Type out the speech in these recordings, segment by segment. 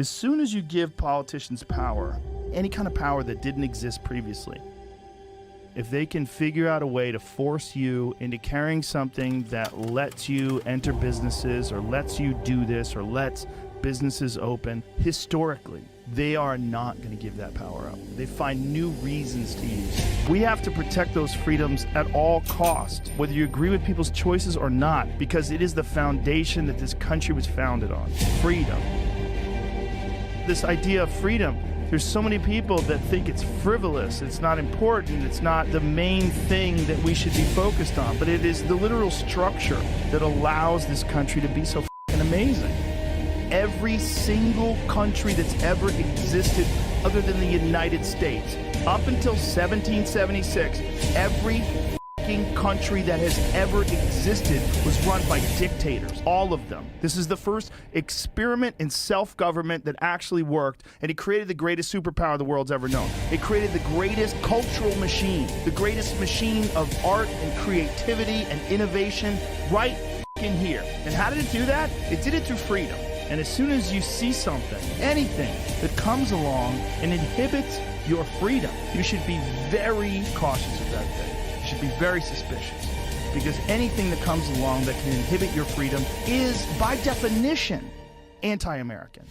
As soon as you give politicians power, any kind of power that didn't exist previously, if they can figure out a way to force you into carrying something that lets you enter businesses or lets you do this or lets businesses open, historically, they are not going to give that power up. They find new reasons to use it. We have to protect those freedoms at all costs, whether you agree with people's choices or not, because it is the foundation that this country was founded on, freedom. This idea of freedom, there's so many people that think it's frivolous, it's not important, it's not the main thing that we should be focused on, but it is the literal structure that allows this country to be so f***ing amazing. Every single country that's ever existed other than the United States, up until 1776, every f***ing country that has ever existed was run by dictators, all of them. This is the first experiment in self-government that actually worked, and it created the greatest superpower the world's ever known. It created the greatest cultural machine, the greatest machine of art and creativity and innovation right f***ing here. And how did it do that? It did it through freedom. And as soon as you see something, anything that comes along and inhibits your freedom, you should be very cautious of that thing. You should be very suspicious, because anything that comes along that can inhibit your freedom is, by definition, anti-American.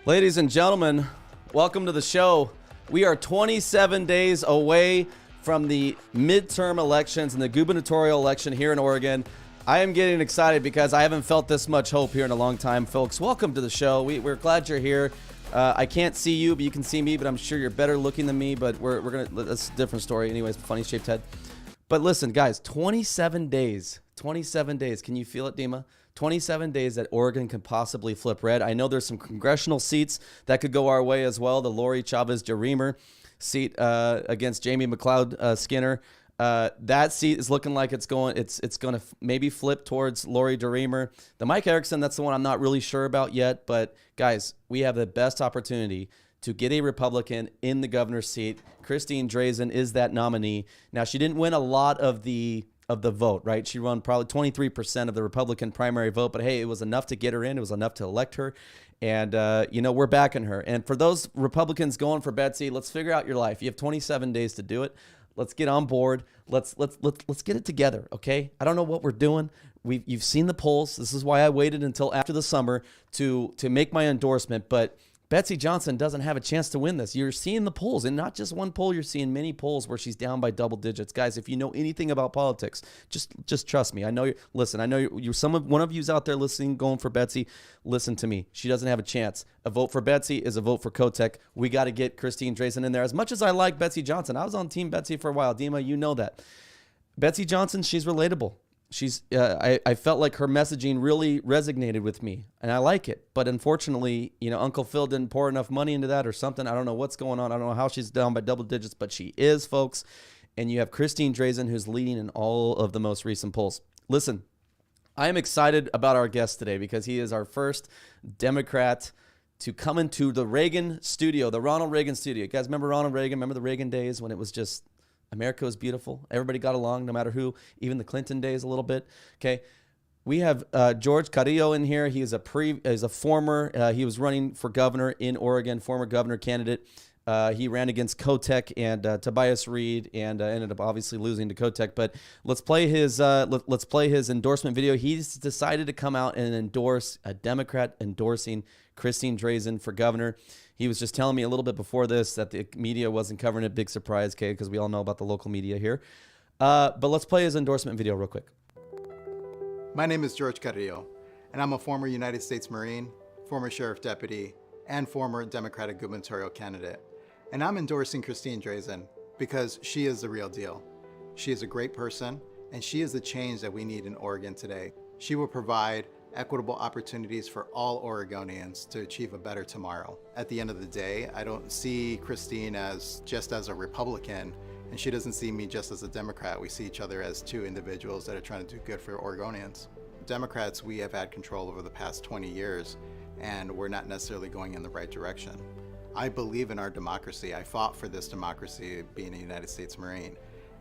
Ladies and gentlemen, welcome to the show. We are 27 days away from the midterm elections and the gubernatorial election here in Oregon. I am getting excited because I haven't felt this much hope here in a long time, folks. Welcome to the show. We're glad you're here. I can't see you, but you can see me, but I'm sure you're better looking than me, but we're going to, that's a different story. Anyways, funny shaped head. But listen, guys, 27 days. Can you feel it, Dima? 27 days that Oregon can possibly flip red. I know there's some congressional seats that could go our way as well. The Lori Chavez-DeRemer seat against Jamie McLeod Skinner. That seat is looking like it's going to maybe flip towards Lori DeRemer. The Mike Erickson, that's the one I'm not really sure about yet. But guys, we have the best opportunity to get a Republican in the governor's seat. Christine Drazen is that nominee. Now, she didn't win a lot of the vote, right? She won probably 23% of the Republican primary vote, but hey, it was enough to get her in. It was enough to elect her. And, we're backing her. And for those Republicans going for Betsy, let's figure out your life. You have 27 days to do it. Let's get on board. Let's get it together, okay? I don't know what we're doing. You've seen the polls. This is why I waited until after the summer to make my endorsement. But Betsy Johnson doesn't have a chance to win this. You're seeing the polls, and not just one poll. You're seeing many polls where she's down by double digits. Guys, if you know anything about politics, just trust me. I know one of you's out there listening, going for Betsy. Listen to me. She doesn't have a chance. A vote for Betsy is a vote for Kotek. We got to get Christine Drazen in there. As much as I like Betsy Johnson, I was on Team Betsy for a while. Dima, you know that. Betsy Johnson, she's relatable. I felt like her messaging really resonated with me, and I like it. But unfortunately, Uncle Phil didn't pour enough money into that or something. I don't know what's going on. I don't know how she's down by double digits, but she is, folks. And you have Christine Drazen, who's leading in all of the most recent polls. Listen, I am excited about our guest today because he is our first Democrat to come into the Reagan studio, the Ronald Reagan studio. You guys remember Ronald Reagan? Remember the Reagan days when it was just America was beautiful. Everybody got along no matter who, even the Clinton days a little bit. Okay. We have George Castillo in here. He is a former, he was running for governor in Oregon, former governor candidate. He ran against Kotek and Tobias Reed and ended up obviously losing to Kotek. But let's play his endorsement video. He's decided to come out and endorse a Democrat endorsing Christine Drazen for governor. He was just telling me a little bit before this that the media wasn't covering it. Big surprise, okay, because we all know about the local media here. But let's play his endorsement video real quick. My name is George Castillo, and I'm a former United States Marine, former sheriff deputy, and former Democratic gubernatorial candidate. And I'm endorsing Christine Drazen because she is the real deal. She is a great person, and she is the change that we need in Oregon today. She will provide equitable opportunities for all Oregonians to achieve a better tomorrow. At the end of the day, I don't see Christine as just as a Republican, and she doesn't see me just as a Democrat. We see each other as two individuals that are trying to do good for Oregonians. Democrats, we have had control over the past 20 years, and we're not necessarily going in the right direction. I believe in our democracy. I fought for this democracy being a United States Marine,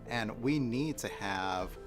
and we need to have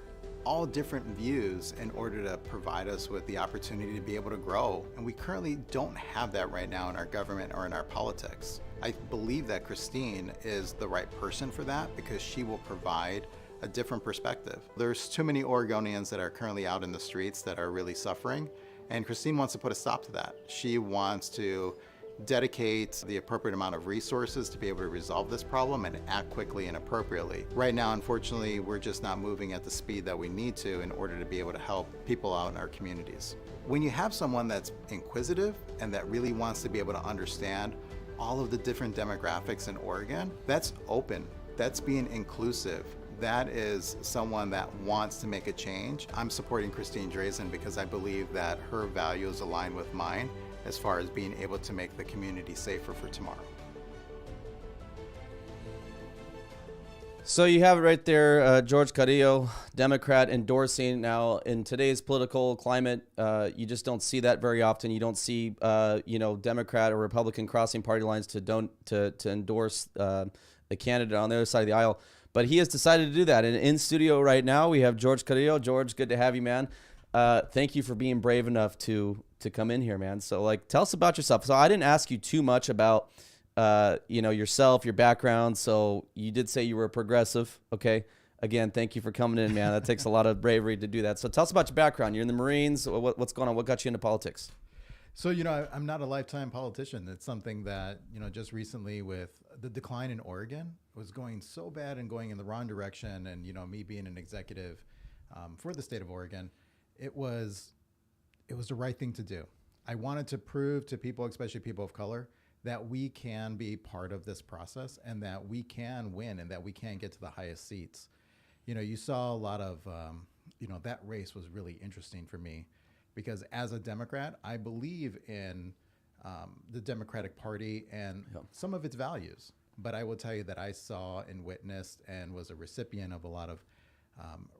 all different views in order to provide us with the opportunity to be able to grow. And we currently don't have that right now in our government or in our politics. I believe that Christine is the right person for that because she will provide a different perspective. There's too many Oregonians that are currently out in the streets that are really suffering, and Christine wants to put a stop to that. She wants to dedicate the appropriate amount of resources to be able to resolve this problem and act quickly and appropriately. Right now, unfortunately, we're just not moving at the speed that we need to in order to be able to help people out in our communities. When you have someone that's inquisitive and that really wants to be able to understand all of the different demographics in Oregon, that's open, that's being inclusive. That is someone that wants to make a change. I'm supporting Christine Drazen because I believe that her values align with mine as far as being able to make the community safer for tomorrow. So you have it right there, George Castillo, Democrat, endorsing. Now, in today's political climate, you just don't see that very often. You don't see, Democrat or Republican crossing party lines to endorse a candidate on the other side of the aisle. But he has decided to do that. And in studio right now, we have George Castillo. George, good to have you, man. Thank you for being brave enough to come in here, man. So, tell us about yourself. So I didn't ask you too much about, yourself, your background. So you did say you were a progressive. Okay. Again, thank you for coming in, man. That takes a lot of bravery to do that. So tell us about your background. You're in the Marines. What's going on? What got you into politics? So, I'm not a lifetime politician. It's something that, just recently with the decline in Oregon was going so bad and going in the wrong direction. And, me being an executive for the state of Oregon, it was the right thing to do. I wanted to prove to people, especially people of color, that we can be part of this process and that we can win and that we can get to the highest seats. You saw a lot of, that race was really interesting for me because as a Democrat, I believe in the Democratic Party and some of its values. But I will tell you that I saw and witnessed and was a recipient of a lot of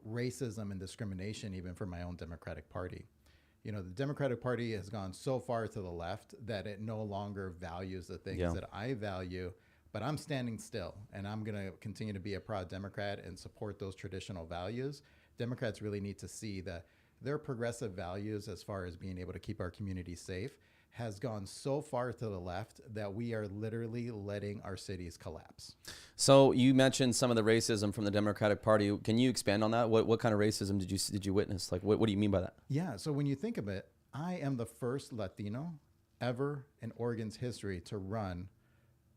racism and discrimination, even from my own Democratic Party. The Democratic Party has gone so far to the left that it no longer values the things that I value, but I'm standing still and I'm going to continue to be a proud Democrat and support those traditional values. Democrats really need to see that their progressive values as far as being able to keep our community safe has gone so far to the left that we are literally letting our cities collapse. So you mentioned some of the racism from the Democratic Party. Can you expand on that? What kind of racism did you witness? What do you mean by that? Yeah, so when you think of it, I am the first Latino ever in Oregon's history to run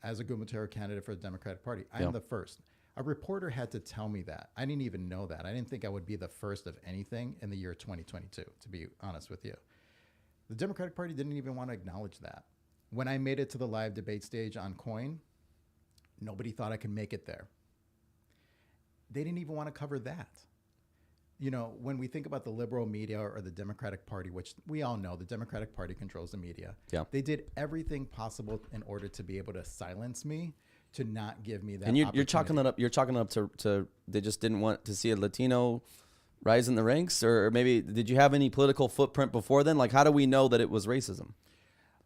as a gubernatorial candidate for the Democratic Party. I am the first. A reporter had to tell me that. I didn't even know that. I didn't think I would be the first of anything in the year 2022, to be honest with you. The Democratic Party didn't even want to acknowledge that. When I made it to the live debate stage on COIN, nobody thought I could make it there. They didn't even want to cover that. When we think about the liberal media or the Democratic Party, which we all know the Democratic Party controls the media, they did everything possible in order to be able to silence me, to not give me that. And you're chalking that up. You're chalking it up to they just didn't want to see a Latino rise in the ranks, or maybe did you have any political footprint before then? How do we know that it was racism?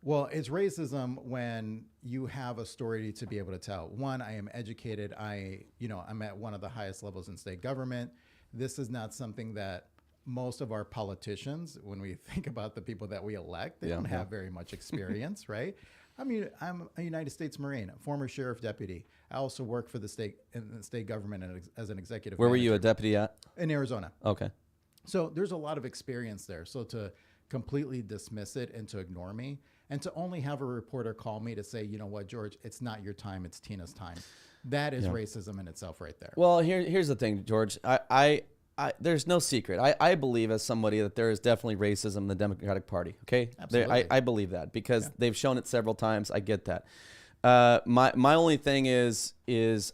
Well, it's racism when you have a story to be able to tell. One, I am educated. I'm at one of the highest levels in state government. This is not something that most of our politicians, when we think about the people that we elect, they don't have very much experience, right? I'm a United States Marine, a former sheriff deputy. I also work for the state government as an executive Where manager. were you a deputy at? In Arizona. Okay. So there's a lot of experience there. So to completely dismiss it and to ignore me and to only have a reporter call me to say, you know what, George, it's not your time, it's Tina's time. That is racism in itself right there. Well, here's the thing, George. There's no secret. I believe as somebody that there is definitely racism in the Democratic Party. Okay, Absolutely. I believe that because they've shown it several times. I get that. My only thing is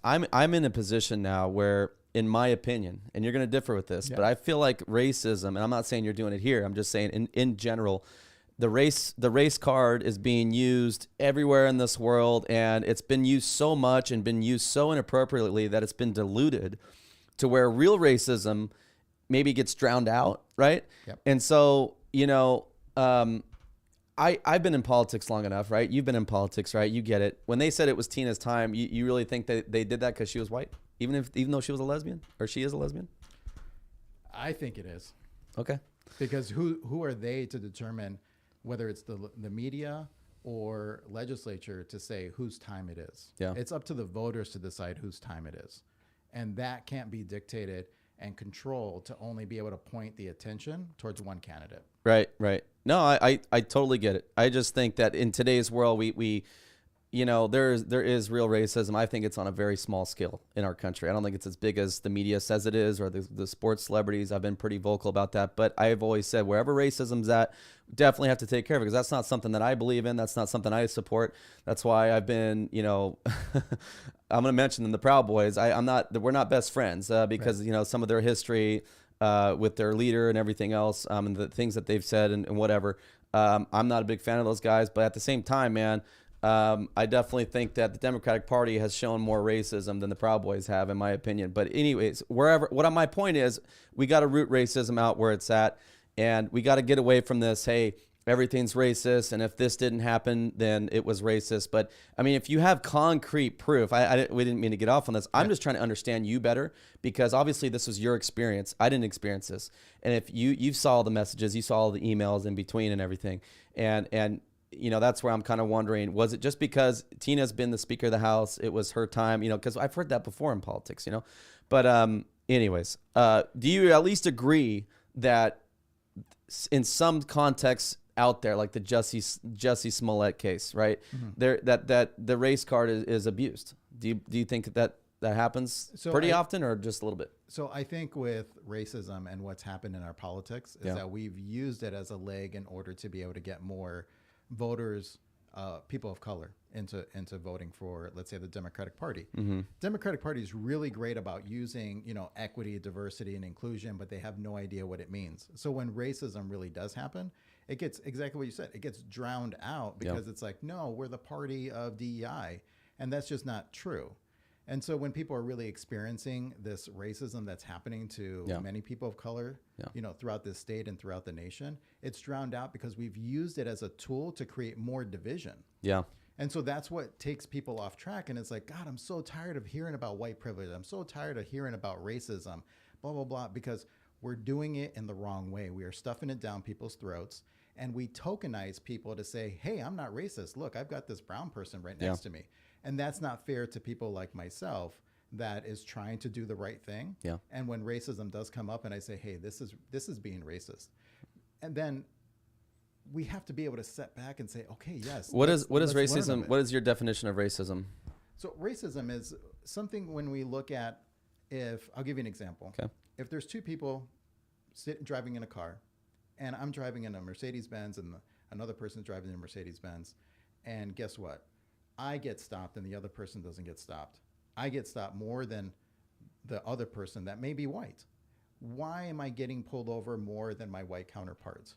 I'm in a position now where, in my opinion, and you're going to differ with this, but I feel like racism, and I'm not saying you're doing it here. I'm just saying in general, the race card is being used everywhere in this world, and it's been used so much and been used so inappropriately that it's been diluted to where real racism maybe gets drowned out, right? Yep. And so, I've been in politics long enough, right? You've been in politics, right? You get it. When they said it was Tina's time, you really think that they did that because she was white, even though she was a lesbian, or she is a lesbian? I think it is. Okay. Because who are they to determine whether it's the media or legislature to say whose time it is? Yeah. It's up to the voters to decide whose time it is. And that can't be dictated and controlled to only be able to point the attention towards one candidate. Right. No, I totally get it. I just think that in today's world, we there is real racism. I think it's on a very small scale in our country. I don't think it's as big as the media says it is, or the sports celebrities. I've been pretty vocal about that, but I've always said wherever racism's at, definitely have to take care of it, because that's not something that I believe in. That's not something I support. That's why I've been, I'm going to mention them, the Proud Boys. We're not best friends because Right. Some of their history with their leader and everything else, and the things that they've said and whatever. I'm not a big fan of those guys, but at the same time, man. I definitely think that the Democratic Party has shown more racism than the Proud Boys have, in my opinion. But anyways, my point is, we got to root racism out where it's at, and we got to get away from this. Hey, everything's racist, and if this didn't happen, then it was racist. But I mean, if you have concrete proof, we didn't mean to get off on this. I'm just trying to understand you better, because obviously this was your experience. I didn't experience this, and if you saw the messages, you saw all the emails in between and everything, and that's where I'm kind of wondering, was it just because Tina's been the Speaker of the House, it was her time, because I've heard that before in politics, But anyways, do you at least agree that in some contexts out there, like the Jussie Smollett case, right, that the race card is abused? Do you think that happens pretty often, or just a little bit? So I think with racism and what's happened in our politics is that we've used it as a leg in order to be able to get more voters, people of color, into voting for, let's say, the Democratic Party. Democratic Party is really great about using, equity, diversity, and inclusion, but they have no idea what it means. So when racism really does happen, it gets exactly what you said. It gets drowned out because it's like, no, we're the party of DEI, and that's just not true. And so when people are really experiencing this racism that's happening to many people of color, throughout this state and throughout the nation, it's drowned out because we've used it as a tool to create more division. Yeah. And so that's what takes people off track. And it's like, God, I'm so tired of hearing about white privilege. I'm so tired of hearing about racism, blah, blah, blah, because we're doing it in the wrong way. We are stuffing it down people's throats. And we tokenize people to say, hey, I'm not racist. Look, I've got this brown person right next to me. And that's not fair to people like myself that is trying to do the right thing. Yeah. And when racism does come up and I say, hey, this is being racist. And then we have to be able to step back and say, okay, yes. What is racism? What is your definition of racism? So racism is something when we look at, I'll give you an example. Okay. If there's two people driving in a car, and I'm driving in a Mercedes-Benz and another person's driving in a Mercedes-Benz, and guess what? I get stopped and the other person doesn't get stopped. I get stopped more than the other person that may be white. Why am I getting pulled over more than my white counterparts?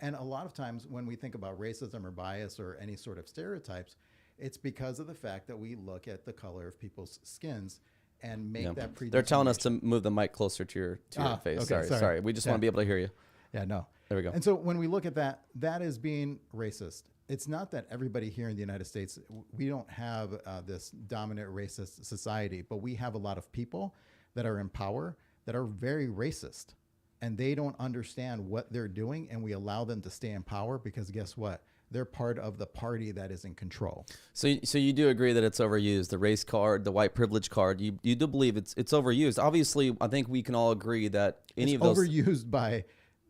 And a lot of times when we think about racism or bias or any sort of stereotypes, it's because of the fact that we look at the color of people's skins and make that predetermination. They're telling us to move the mic closer to your face. Okay, sorry. We just want to be able to hear you. Yeah, no. There we go. And so when we look at that, that is being racist. It's not that everybody here in the United States, we don't have this dominant racist society, but we have a lot of people that are in power that are very racist, and they don't understand what they're doing, and we allow them to stay in power because guess what? They're part of the party that is in control. So you do agree that it's overused, the race card, the white privilege card. You do believe it's overused. Obviously, I think we can all agree that it's overused by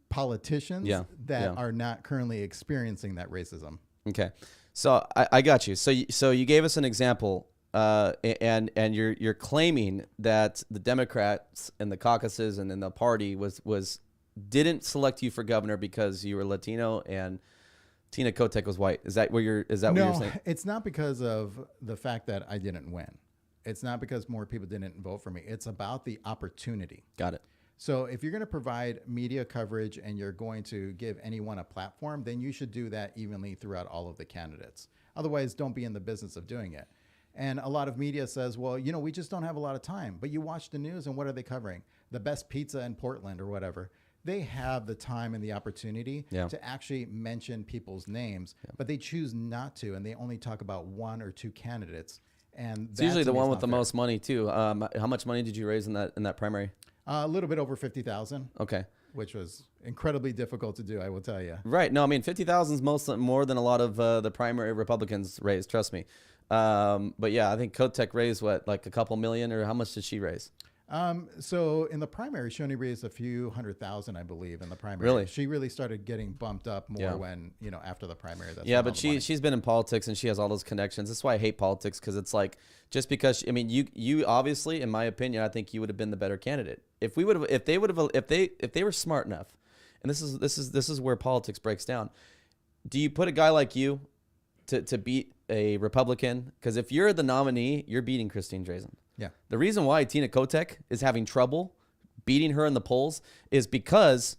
politicians that are not currently experiencing that racism. Okay, so I got you. So you gave us an example, and you're claiming that the Democrats and the caucuses and then the party didn't select you for governor because you were Latino and Tina Kotek was white. Is that what you're saying? No, it's not because of the fact that I didn't win. It's not because more people didn't vote for me. It's about the opportunity. Got it. So if you're going to provide media coverage and you're going to give anyone a platform, then you should do that evenly throughout all of the candidates. Otherwise, don't be in the business of doing it. And a lot of media says, well, we just don't have a lot of time. But you watch the news and what are they covering? The best pizza in Portland or whatever. They have the time and the opportunity to actually mention people's names, but they choose not to. And they only talk about one or two candidates. And it's usually the one with the most money too. How much money did you raise in that primary? A little bit over 50,000. Okay. Which was incredibly difficult to do, I will tell you. Right. No, I mean, 50,000 is more than a lot of the primary Republicans raised. Trust me. But yeah, I think Kotek raised like a couple million, or how much did she raise? So in the primary, she only raised a few 100,000, I believe, in the primary. Really? She really started getting bumped up more when, after the primary. That's yeah, but she's been in politics and she has all those connections. That's why I hate politics, because it's like, just because, you obviously, in my opinion, I think you would have been the better candidate. If they were smart enough, and this is where politics breaks down. Do you put a guy like you to beat a Republican? Because if you're the nominee, you're beating Christine Drazen. Yeah. The reason why Tina Kotek is having trouble beating her in the polls is because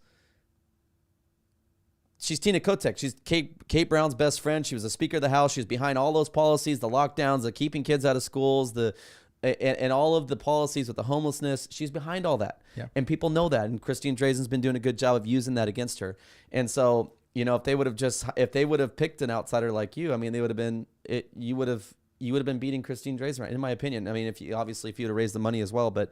she's Tina Kotek. She's Kate Brown's best friend. She was the Speaker of the House. She was behind all those policies, the lockdowns, the keeping kids out of schools, and all of the policies with the homelessness. She's behind all that. Yeah. And people know that. And Christine Drazen's been doing a good job of using that against her. And so, if they would have picked an outsider like you, they would have been you would have been beating Christine Drazen, right? In my opinion. If you would have raised the money as well, but.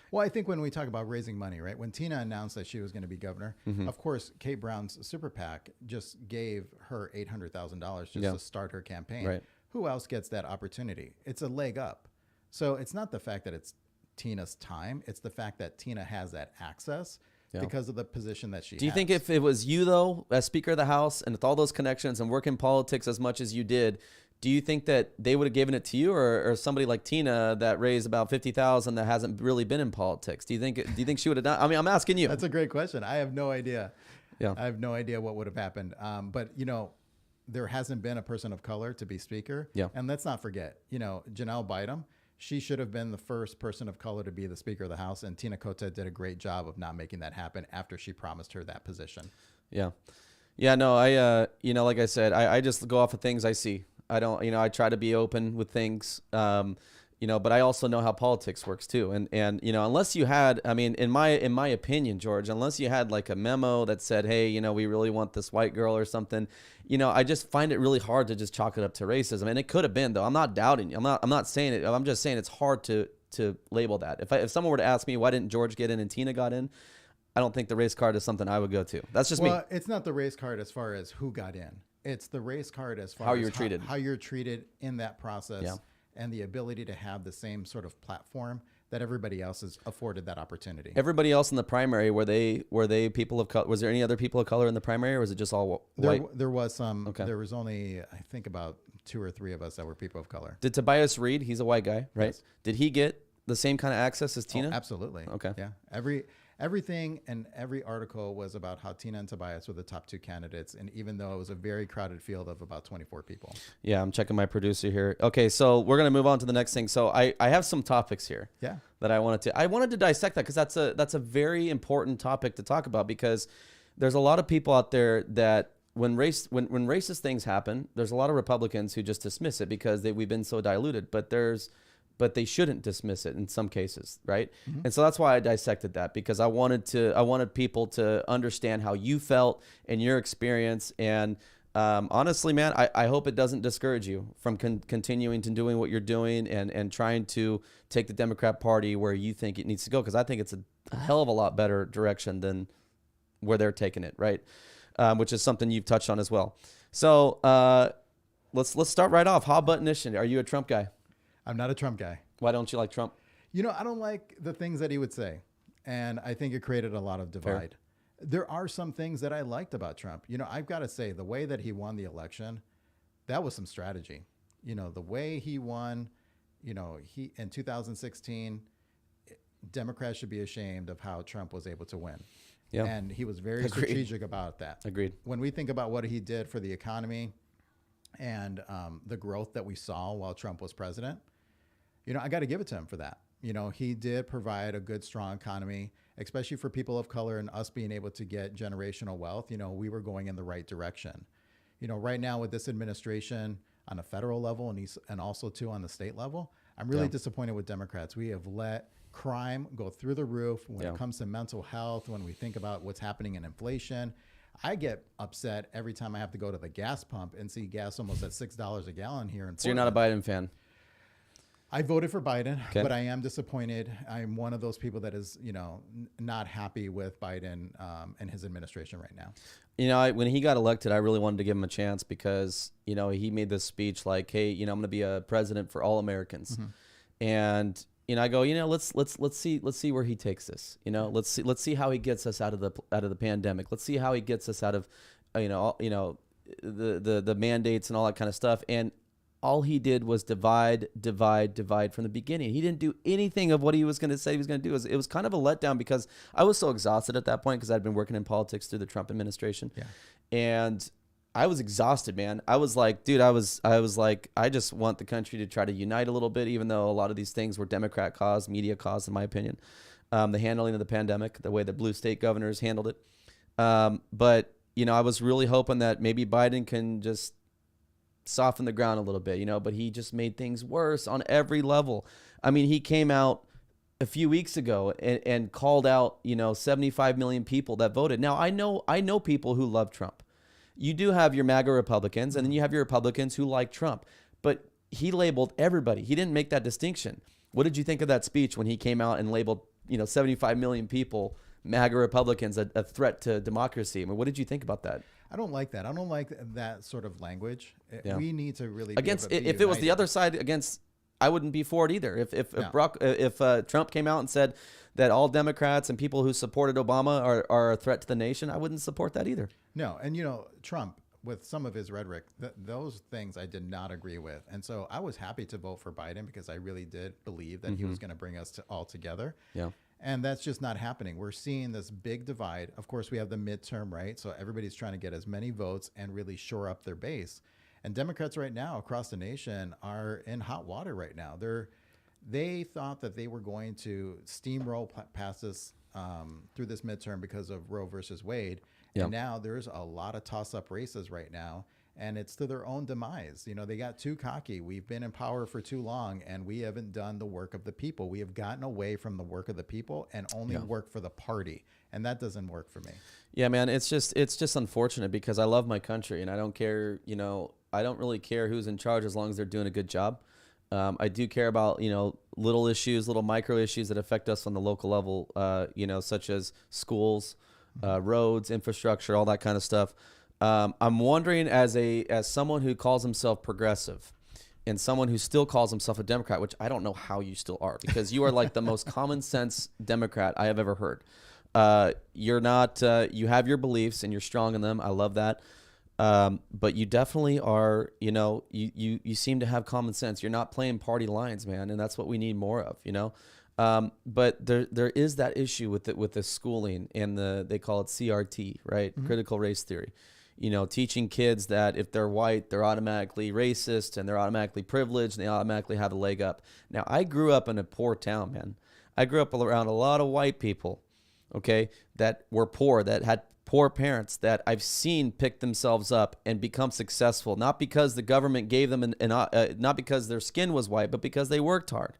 Well, I think when we talk about raising money, right? When Tina announced that she was going to be governor, of course, Kate Brown's super PAC just gave her $800,000 just to start her campaign. Right. Who else gets that opportunity? It's a leg up. So it's not the fact that it's Tina's time. It's the fact that Tina has that access because of the position that she has. Do you think if it was you, though, as Speaker of the House and with all those connections and work in politics as much as you did, do you think that they would have given it to you, or somebody like Tina that raised about 50,000 that hasn't really been in politics? Do you think she would have done? I'm asking you. That's a great question. I have no idea. Yeah. I have no idea what would have happened. But there hasn't been a person of color to be speaker. Yeah. And let's not forget, Janelle Bynum, she should have been the first person of color to be the Speaker of the House. And Tina Kotek did a great job of not making that happen after she promised her that position. Yeah. Yeah, no, I, like I said, I just go off of things I see. I don't, I try to be open with things, but I also know how politics works too. And unless you had, in my opinion, George, unless you had like a memo that said, hey, we really want this white girl or something, I just find it really hard to just chalk it up to racism. And it could have been, though. I'm not doubting you. I'm not saying it. I'm just saying it's hard to label that. If someone were to ask me, why didn't George get in and Tina got in? I don't think the race card is something I would go to. That's just me. Well, it's not the race card as far as who got in. It's the race card as far how as you're treated. How you're treated in that process, Yeah. and the ability to have the same sort of platform that everybody else has afforded that opportunity. Everybody else in the primary, were they people of color? Was there any other people of color in the primary, or was it just all white? There was some. Okay. There was only, I think, about 2 or 3 of us that were people of color. Did Tobias Reed? He's a white guy, right? Yes. Did he get the same kind of access as Tina? Oh, absolutely. Okay. Yeah. Everything and every article was about how Tina and Tobias were the top 2 candidates, and even though it was a very crowded field of about 24 people. Yeah, I'm checking my producer here. Okay, so we're gonna move on to the next thing. So I have some topics here. Yeah. That I wanted to dissect that, because that's a very important topic to talk about, because there's a lot of people out there that when racist things happen, there's a lot of Republicans who just dismiss it because we've been so diluted, but they shouldn't dismiss it in some cases, right? Mm-hmm. And so that's why I dissected that, because I wanted people to understand how you felt and your experience. And honestly, man, I hope it doesn't discourage you from continuing to doing what you're doing and trying to take the Democrat Party where you think it needs to go, because I think it's a hell of a lot better direction than where they're taking it, right? Which is something you've touched on as well. So let's start right off. Hot button issue. Are you a Trump guy? I'm not a Trump guy. Why don't you like Trump? I don't like the things that he would say. And I think it created a lot of divide. Fair. There are some things that I liked about Trump. I've got to say, the way that he won the election, that was some strategy. The way he won, he in 2016, Democrats should be ashamed of how Trump was able to win. Yeah. And he was very Agreed. strategic about that. Agreed. When we think about what he did for the economy and the growth that we saw while Trump was president, I got to give it to him for that. He did provide a good, strong economy, especially for people of color, and us being able to get generational wealth. We were going in the right direction. Right now with this administration on a federal level and also too on the state level, I'm really disappointed with Democrats. We have let crime go through the roof when it comes to mental health, when we think about what's happening in inflation. I get upset every time I have to go to the gas pump and see gas almost at $6 a gallon here in Portland. So you're not a Biden fan? I voted for Biden, Okay. but I am disappointed. I'm one of those people that is, not happy with Biden and his administration right now. When he got elected, I really wanted to give him a chance because, he made this speech like, hey, I'm going to be a president for all Americans. Mm-hmm. And, I go, let's see where he takes this. Let's see how he gets us out of the pandemic. Let's see how he gets us out of, the mandates and all that kind of stuff. And all he did was divide from the beginning. He didn't do anything of what he was going to say he was going to do. It was kind of a letdown because I was so exhausted at that point because I'd been working in politics through the Trump administration. Yeah. And I was exhausted, man. I was like, dude, I was like, I just want the country to try to unite a little bit, even though a lot of these things were Democrat caused, media caused, in my opinion. The handling of the pandemic, the way the blue state governors handled it. But, I was really hoping that maybe Biden can just soften the ground a little bit, but he just made things worse on every level. I mean, he came out a few weeks ago and called out, 75 million people that voted. Now, I know people who love Trump. You do have your MAGA Republicans, and then you have your Republicans who like Trump. But he labeled everybody. He didn't make that distinction. What did you think of that speech when he came out and labeled, 75 million people, MAGA Republicans, a threat to democracy? I mean, what did you think about that? I don't like that. I don't like that sort of language. Yeah. We need to really Against, be able to if be it was the united. other side against, I wouldn't be for it either. No. If Trump came out and said that all Democrats and people who supported Obama are a threat to the nation, I wouldn't support that either. No, and Trump, with some of his rhetoric, those things I did not agree with. And so I was happy to vote for Biden because I really did believe that he was going to bring us all together. Yeah. And that's just not happening. We're seeing this big divide. Of course, we have the midterm, right? So everybody's trying to get as many votes and really shore up their base. And Democrats right now across the nation are in hot water right now. They thought that they were going to steamroll past this through this midterm because of Roe versus Wade. Yeah. And now there's a lot of toss-up races right now, and it's to their own demise. They got too cocky. We've been in power for too long, and we haven't done the work of the people. We have gotten away from the work of the people and only work for the party, and that doesn't work for me. Yeah, man, it's just unfortunate because I love my country and I don't care, I don't really care who's in charge as long as they're doing a good job. I do care about, little issues, little micro issues that affect us on the local level, such as schools, roads, infrastructure, all that kind of stuff. I'm wondering as someone who calls himself progressive and someone who still calls himself a Democrat, which I don't know how you still are because you are like the most common sense Democrat I have ever heard. You're not, you have your beliefs and you're strong in them. I love that. But you definitely are, you seem to have common sense. You're not playing party lines, man. And that's what we need more of, but there is that issue with the schooling and they call it CRT, right? Mm-hmm. Critical race theory. Teaching kids that if they're white, they're automatically racist and they're automatically privileged and they automatically have a leg up. Now, I grew up in a poor town, man. I grew up around a lot of white people, okay, that were poor, that had poor parents that I've seen pick themselves up and become successful, not because the government gave them not because their skin was white, but because they worked hard.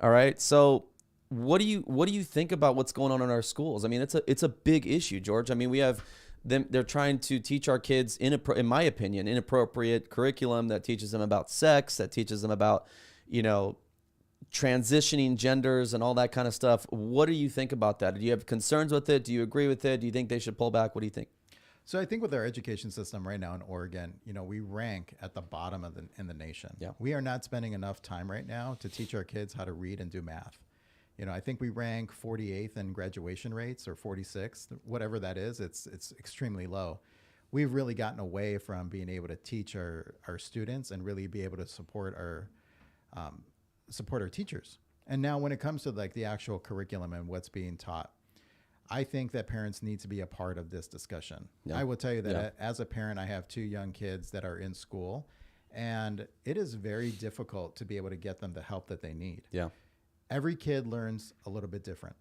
All right. So what do you think about what's going on in our schools? I mean, it's a big issue, George. I mean, we have them, they're trying to teach our kids in my opinion, inappropriate curriculum that teaches them about sex, that teaches them about, transitioning genders and all that kind of stuff. What do you think about that? Do you have concerns with it? Do you agree with it? Do you think they should pull back? What do you think? So I think with our education system right now in Oregon, we rank at the bottom in the nation. Yeah. We are not spending enough time right now to teach our kids how to read and do math. I think we rank 48th in graduation rates or 46th, whatever that is. It's extremely low. We've really gotten away from being able to teach our students and really be able to support our teachers. And now when it comes to like the actual curriculum and what's being taught, I think that parents need to be a part of this discussion. Yeah. I will tell you that as a parent, I have 2 young kids that are in school, and it is very difficult to be able to get them the help that they need. Yeah. Every kid learns a little bit different.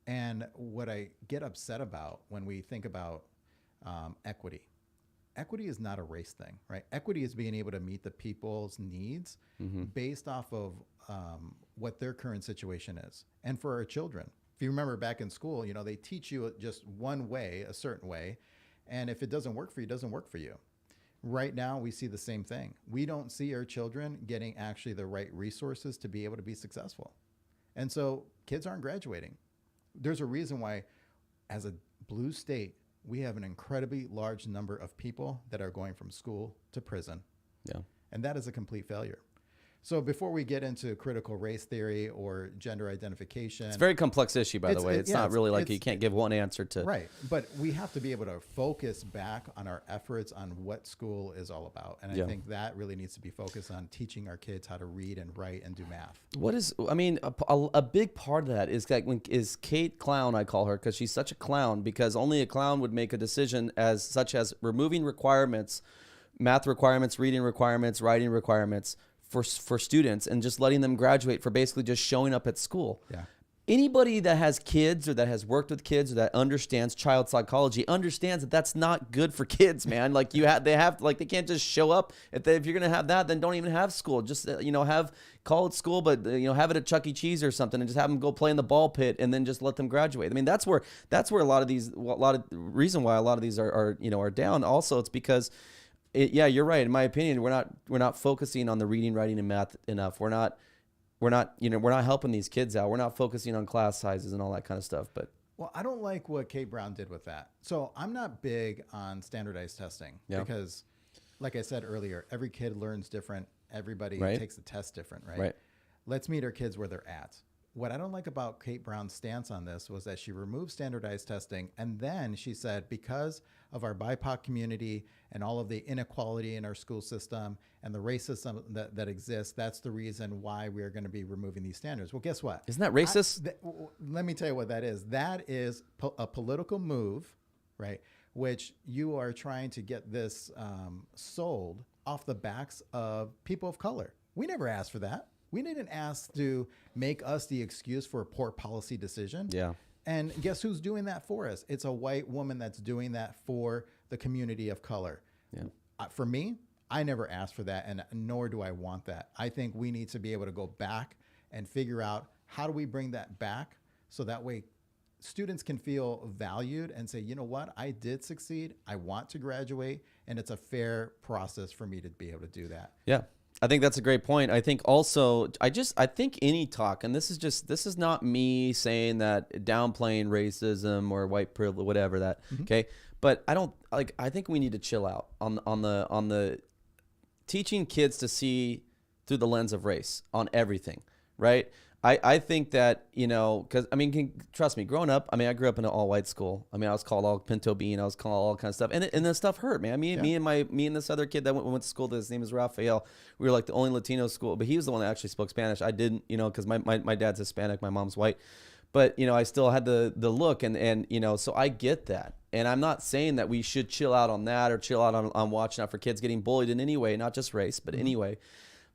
And what I get upset about when we think about equity is not a race thing, right? Equity is being able to meet the people's needs based off of what their current situation is. And for our children, if you remember back in school, they teach you just one way, a certain way. And if it doesn't work for you, it doesn't work for you, right now we see the same thing. We don't see our children getting actually the right resources to be able to be successful. And so kids aren't graduating. There's a reason why, as a blue state, we have an incredibly large number of people that are going from school to prison. Yeah. And that is a complete failure. So before we get into critical race theory or gender identification. It's a very complex issue, by the way. It's not really like you can't give one answer to. Right. But we have to be able to focus back on our efforts on what school is all about. And I think that really needs to be focused on teaching our kids how to read and write and do math. A big part of that is is Kate Clown, I call her, because she's such a clown, because only a clown would make a decision such as removing requirements, math requirements, reading requirements, writing requirements for students, and just letting them graduate for basically just showing up at school. Yeah. Anybody that has kids or that has worked with kids or that understands child psychology understands that that's not good for kids, man. Like they can't just show up. If you're going to have that, then don't even have school. Just, call it school, but have it at Chuck E. Cheese or something and just have them go play in the ball pit and then just let them graduate. I mean, that's where a lot of reason why a lot of these are down. Also, it's because you're right. In my opinion, we're not focusing on the reading, writing, and math enough. We're not helping these kids out. We're not focusing on class sizes and all that kind of stuff. But well, I don't like what Kate Brown did with that. So I'm not big on standardized testing because, like I said earlier, every kid learns different. Everybody takes the test different, right? Let's meet our kids where they're at. What I don't like about Kate Brown's stance on this was that she removed standardized testing, and then she said, because of our BIPOC community and all of the inequality in our school system and the racism that exists, that's the reason why we are going to be removing these standards. Well, guess what? Isn't that racist? Let me tell you what that is. That is a political move, right? Which you are trying to get this sold off the backs of people of color. We never asked for that. We didn't ask to make us the excuse for a poor policy decision. Yeah. And guess who's doing that for us? It's a white woman that's doing that for the community of color. Yeah. For me, I never asked for that, and nor do I want that. I think we need to be able to go back and figure out how do we bring that back so that way students can feel valued and say, you know what, I did succeed. I want to graduate, and it's a fair process for me to be able to do that. Yeah. I think that's a great point. I think also, I think any talk, and this is not me saying that downplaying racism or white privilege, whatever that, okay? But I think we need to chill out on the teaching kids to see through the lens of race on everything, right? I think that, because, trust me, growing up, I grew up in an all-white school. I was called all pinto bean. I was called all kinds of stuff. And this stuff hurt, man. Me and this other kid that went to school, his name is Rafael. We were like the only Latino school, but he was the one that actually spoke Spanish. I didn't, because my dad's Hispanic, my mom's white. But, I still had the look and so I get that. And I'm not saying that we should chill out on that or chill out on watching out for kids getting bullied in any way, not just race, but anyway.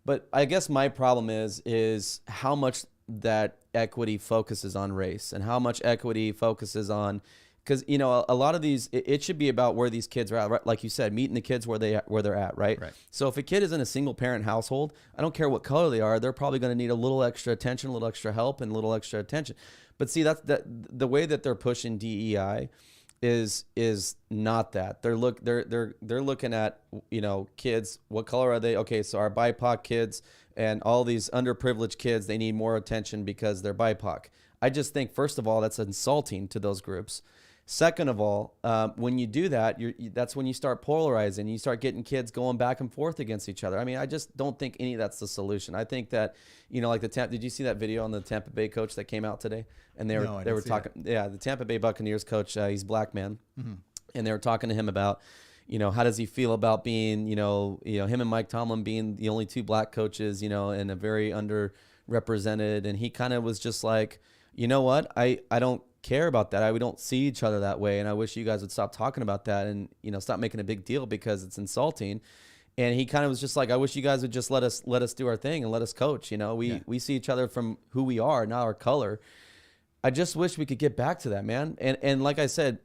But I guess my problem is how much that equity focuses on race and how much equity focuses on, because a lot of these, it should be about where these kids are at, right? Like you said, meeting the kids where they're at, right? So if a kid is in a single parent household, I don't care what color they are, they're probably going to need a little extra attention, a little extra help, and a little extra attention. But see, that's the way that they're pushing DEI is not that. They're looking at, kids, what color are they? Okay, so our BIPOC kids and all these underprivileged kids, they need more attention because they're BIPOC. I just think, first of all, that's insulting to those groups. Second of all, when you do that, that's when you start polarizing. You start getting kids going back and forth against each other. I just don't think any of that's the solution. I think that, like did you see that video on the Tampa Bay coach that came out today? And they were talking, the Tampa Bay Buccaneers coach, he's a black man. And they were talking to him about, how does he feel about being, him and Mike Tomlin being the only two black coaches, and a very underrepresented. And he kind of was just like, you know what? I don't care about that. We don't see each other that way. And I wish you guys would stop talking about that and, stop making a big deal because it's insulting. And he kind of was just like, I wish you guys would just let us do our thing and let us coach. We see each other from who we are, not our color. I just wish we could get back to that, man. And like I said,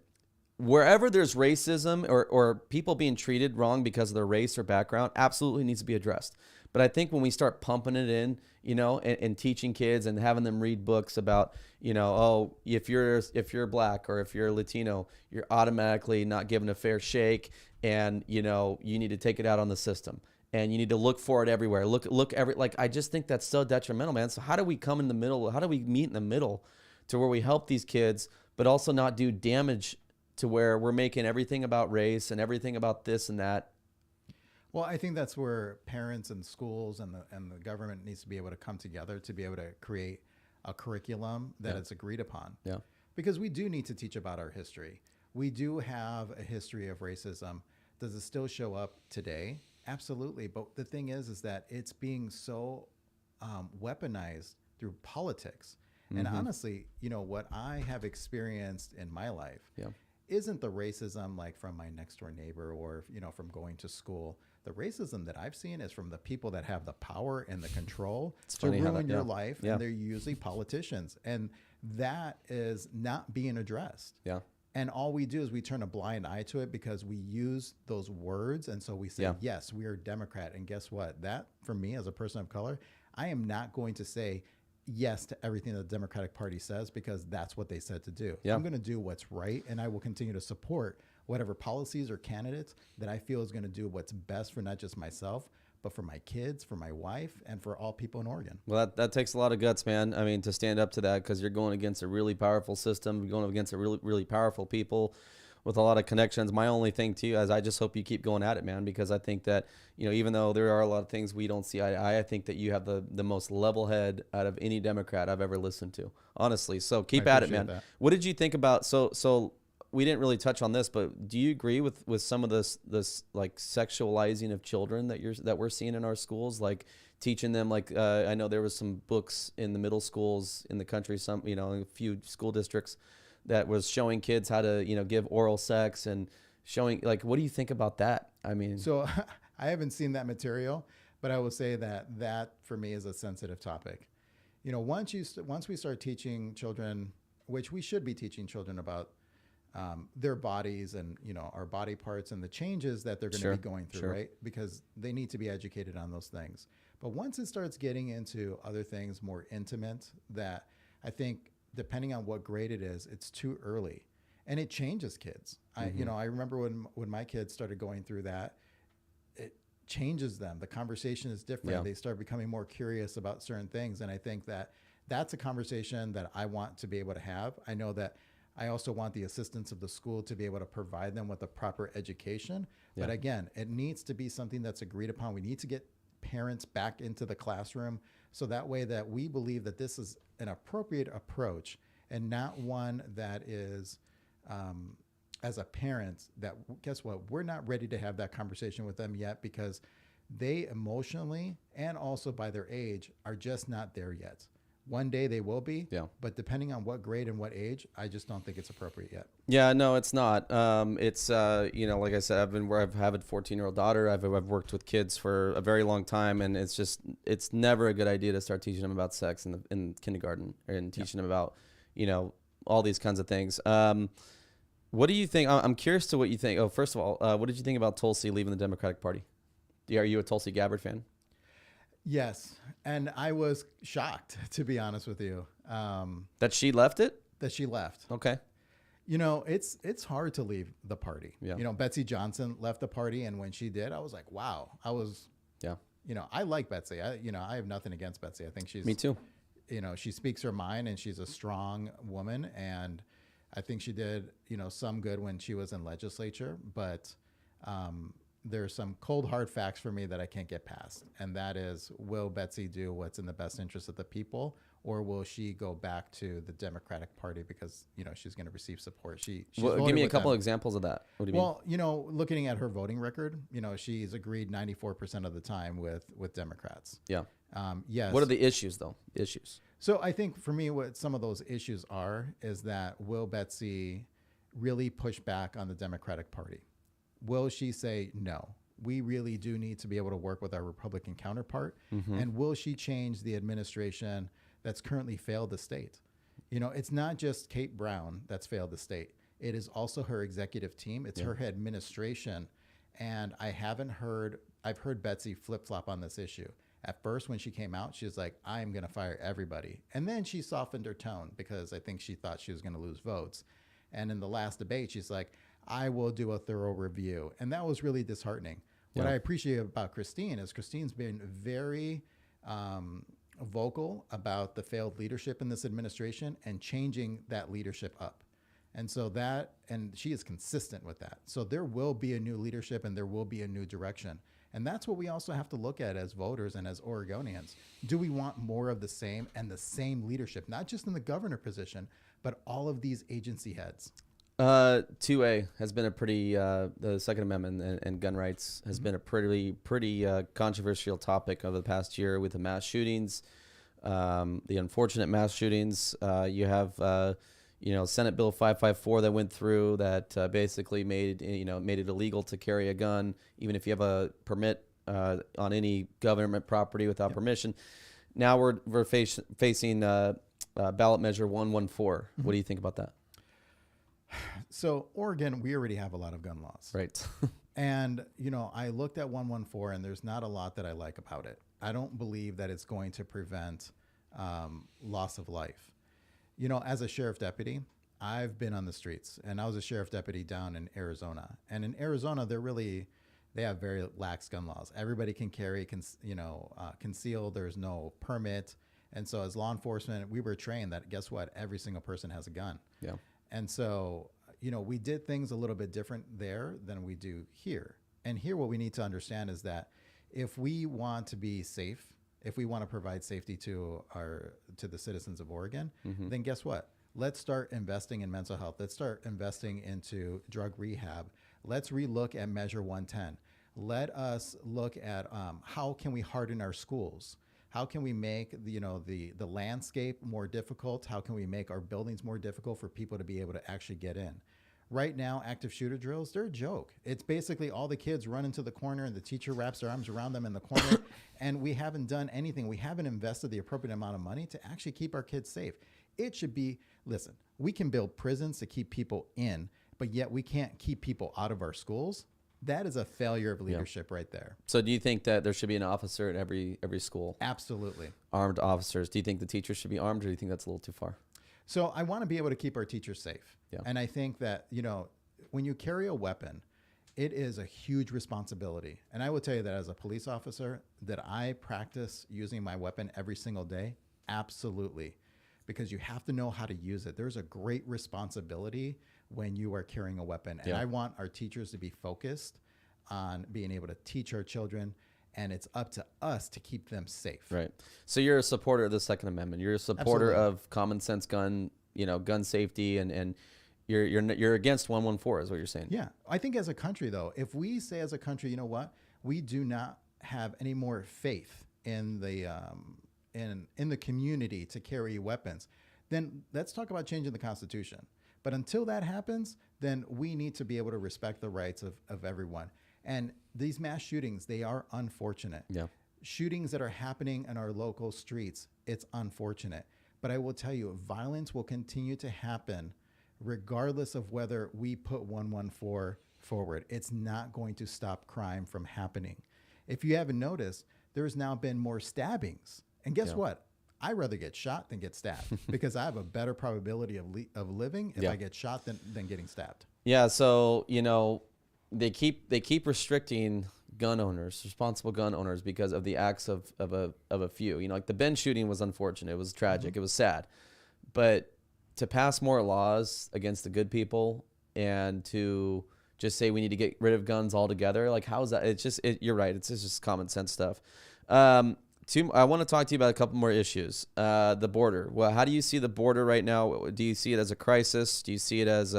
wherever there's racism or people being treated wrong because of their race or background, absolutely needs to be addressed. But I think when we start pumping it in, and teaching kids and having them read books about, oh, if you're black or if you're Latino, you're automatically not given a fair shake, and you need to take it out on the system, and you need to look for it everywhere. I just think that's so detrimental, man. So how do we come in the middle? How do we meet in the middle to where we help these kids, but also not do damage to where we're making everything about race and everything about this and that? Well, I think that's where parents and schools and the government needs to be able to come together to be able to create a curriculum that is agreed upon. Yeah. Because we do need to teach about our history. We do have a history of racism. Does it still show up today? Absolutely. But the thing is that it's being so weaponized through politics. And honestly, what I have experienced in my life isn't the racism like from my next door neighbor or, from going to school. The racism that I've seen is from the people that have the power and the control to ruin your life. And they're usually politicians. And that is not being addressed. Yeah. And all we do is we turn a blind eye to it because we use those words. And so we say, yes, we are Democrat. And guess what? That, for me as a person of color, I am not going to say yes to everything that the Democratic Party says because that's what they said to do. I'm going to do what's right, and I will continue to support whatever policies or candidates that I feel is going to do what's best for not just myself, but for my kids, for my wife, and for all people in Oregon. Well, that takes a lot of guts, man. I mean, to stand up to that, because you're going against a really powerful system, you're going against a really, really powerful people with a lot of connections. My only thing to you is I just hope you keep going at it, man, because I think that, even though there are a lot of things we don't see eye to eye, I think that you have the most level head out of any Democrat I've ever listened to, honestly. So keep at it, man. That. What did you think about, so we didn't really touch on this, but do you agree with some of this like sexualizing of children that we're seeing in our schools, like teaching them, like I know there was some books in the middle schools in the country, some a few school districts that was showing kids how to give oral sex and showing, like, what do you think about that? I mean, so I haven't seen that material, but I will say that for me is a sensitive topic. Once we start teaching children, which we should be teaching children about their bodies and our body parts and the changes that they're going to be going through, right? Because they need to be educated on those things. But once it starts getting into other things more intimate, that I think depending on what grade it is, it's too early, and it changes kids. I remember when my kids started going through that, it changes them. The conversation is different. They start becoming more curious about certain things, and I think that that's a conversation that I want to be able to have. I know that I also want the assistance of the school to be able to provide them with a proper education. But again, it needs to be something that's agreed upon. We need to get parents back into the classroom so that way that we believe that this is an appropriate approach and not one that is, as a parent, that guess what, we're not ready to have that conversation with them yet because they emotionally and also by their age are just not there yet. One day they will be, but depending on what grade and what age, I just don't think it's appropriate yet. Yeah, no, it's not. It's like I said, I've had a 14-year-old daughter. I've worked with kids for a very long time, and it's never a good idea to start teaching them about sex in kindergarten and teaching them about all these kinds of things. What do you think? I'm curious to what you think. Oh, first of all, what did you think about Tulsi leaving the Democratic Party? Are you a Tulsi Gabbard fan? Yes, and I was shocked, to be honest with you. That she left it? That she left. Okay. It's hard to leave the party. Yeah. Betsy Johnson left the party, and when she did, I was like, wow. I like Betsy. I have nothing against Betsy. I think she's... Me too. She speaks her mind, and she's a strong woman, and I think she did, some good when she was in legislature, but... there's some cold hard facts for me that I can't get past. And that is, will Betsy do what's in the best interest of the people, or will she go back to the Democratic Party because, she's going to receive support? She's give me a couple examples of that. What do you mean? Looking at her voting record, she's agreed 94% of the time with Democrats. Yeah. Yes. What are the issues though? So I think for me, what some of those issues is that will Betsy really push back on the Democratic Party? Will she say, no, we really do need to be able to work with our Republican counterpart? Mm-hmm. And will she change the administration that's currently failed the state? It's not just Kate Brown that's failed the state. It is also her executive team. It's her administration. And I've heard Betsy flip-flop on this issue. At first, when she came out, she was like, I'm going to fire everybody. And then she softened her tone because I think she thought she was going to lose votes. And in the last debate, she's like, I will do a thorough review. And that was really disheartening. What I appreciate about Christine is Christine's been very vocal about the failed leadership in this administration and changing that leadership up. And so and she is consistent with that. So there will be a new leadership and there will be a new direction. And that's what we also have to look at as voters and as Oregonians. Do we want more of the same and the same leadership, not just in the governor position, but all of these agency heads? 2A has been a pretty, the Second Amendment and gun rights has been a pretty controversial topic over the past year with the mass shootings, the unfortunate mass shootings. You have, Senate Bill 554 that went through that basically made it illegal to carry a gun, even if you have a permit on any government property without permission. Now we're facing ballot measure 114. What do you think about that? So Oregon, we already have a lot of gun laws. Right. And, I looked at 114 and there's not a lot that I like about it. I don't believe that it's going to prevent loss of life. As a sheriff deputy, I've been on the streets and I was a sheriff deputy down in Arizona. And in Arizona, they have very lax gun laws. Everybody can carry, conceal. There's no permit. And so as law enforcement, we were trained that, guess what? Every single person has a gun. Yeah. And so, we did things a little bit different there than we do here. And here, what we need to understand is that if we want to be safe, if we want to provide safety to the citizens of Oregon, then guess what? Let's start investing in mental health. Let's start investing into drug rehab. Let's relook at Measure 110. Let us look at how can we harden our schools? How can we make the landscape more difficult? How can we make our buildings more difficult for people to be able to actually get in? Right now, active shooter drills, they're a joke. It's basically all the kids run into the corner and the teacher wraps their arms around them in the corner. And we haven't done anything. We haven't invested the appropriate amount of money to actually keep our kids safe. It should be, listen, we can build prisons to keep people in, but yet we can't keep people out of our schools. That is a failure of leadership right there. So do you think that there should be an officer at every school? Absolutely. Armed officers. Do you think the teachers should be armed, or do you think that's a little too far? So I want to be able to keep our teachers safe. Yeah. And I think that, when you carry a weapon, it is a huge responsibility. And I will tell you that as a police officer, that I practice using my weapon every single day. Absolutely. Because you have to know how to use it. There's a great responsibility when you are carrying a weapon. And I want our teachers to be focused on being able to teach our children, and it's up to us to keep them safe. Right. So you're a supporter of the Second Amendment. You're a supporter of common sense gun safety, and you're against 114 is what you're saying. Yeah. I think as a country, though, if we say as a country, you know what, we do not have any more faith in the in the community to carry weapons, then let's talk about changing the Constitution. But until that happens, then we need to be able to respect the rights of everyone. And these mass shootings, they are unfortunate. Yeah. Shootings that are happening in our local streets, it's unfortunate. But I will tell you, violence will continue to happen regardless of whether we put 114 forward. It's not going to stop crime from happening. If you haven't noticed, there's now been more stabbings. And guess what? I'd rather get shot than get stabbed because I have a better probability of living if I get shot than getting stabbed. Yeah, so, they keep restricting gun owners, responsible gun owners, because of the acts of a few. Like the Ben shooting was unfortunate. It was tragic. It was sad. But to pass more laws against the good people and to just say we need to get rid of guns altogether, like how is that? You're right. It's just common sense stuff. I want to talk to you about a couple more issues. The border. Well, how do you see the border right now? Do you see it as a crisis? Do you see it as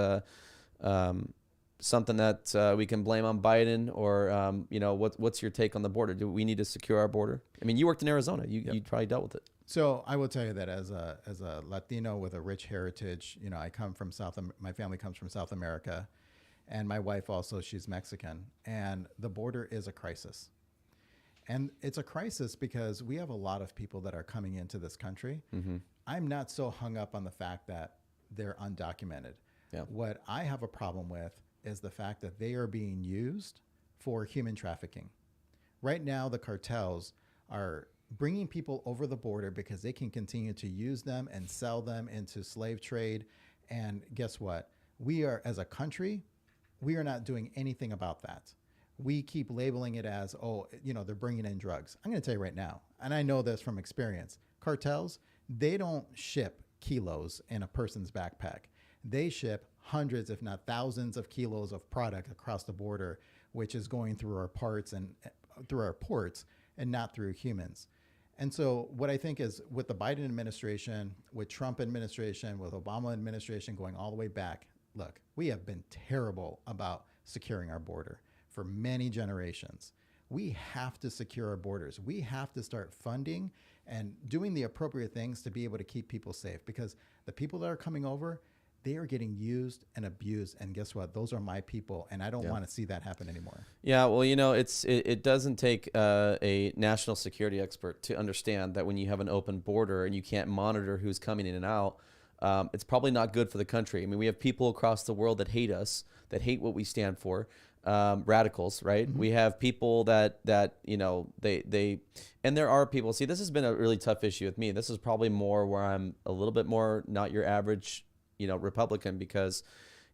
something that we can blame on Biden, or what's your take on the border? Do we need to secure our border? I mean, you worked in Arizona. You probably dealt with it. So I will tell you that as a Latino with a rich heritage, I come from my family comes from South America, and my wife also, she's Mexican, and the border is a crisis. And it's a crisis because we have a lot of people that are coming into this country. Mm-hmm. I'm not so hung up on the fact that they're undocumented. Yeah. What I have a problem with is the fact that they are being used for human trafficking. Right now, the cartels are bringing people over the border because they can continue to use them and sell them into slave trade. And guess what? We are, as a country, we are not doing anything about that. We keep labeling it as, oh, they're bringing in drugs. I'm going to tell you right now, and I know this from experience, cartels, they don't ship kilos in a person's backpack. They ship hundreds, if not thousands of kilos of product across the border, which is going through our ports and not through humans. And so what I think is with the Biden administration, with Trump administration, with Obama administration going all the way back, look, we have been terrible about securing our border for many generations. We have to secure our borders. We have to start funding and doing the appropriate things to be able to keep people safe, because the people that are coming over, they are getting used and abused. And guess what? Those are my people. And I don't want to see that happen anymore. Yeah, well, it doesn't take a national security expert to understand that when you have an open border and you can't monitor who's coming in and out, it's probably not good for the country. I mean, we have people across the world that hate us, that hate what we stand for, radicals, right? Mm-hmm. We have people that they and there are people. See, this has been a really tough issue with me. This is probably more where I'm a little bit more not your average Republican, because,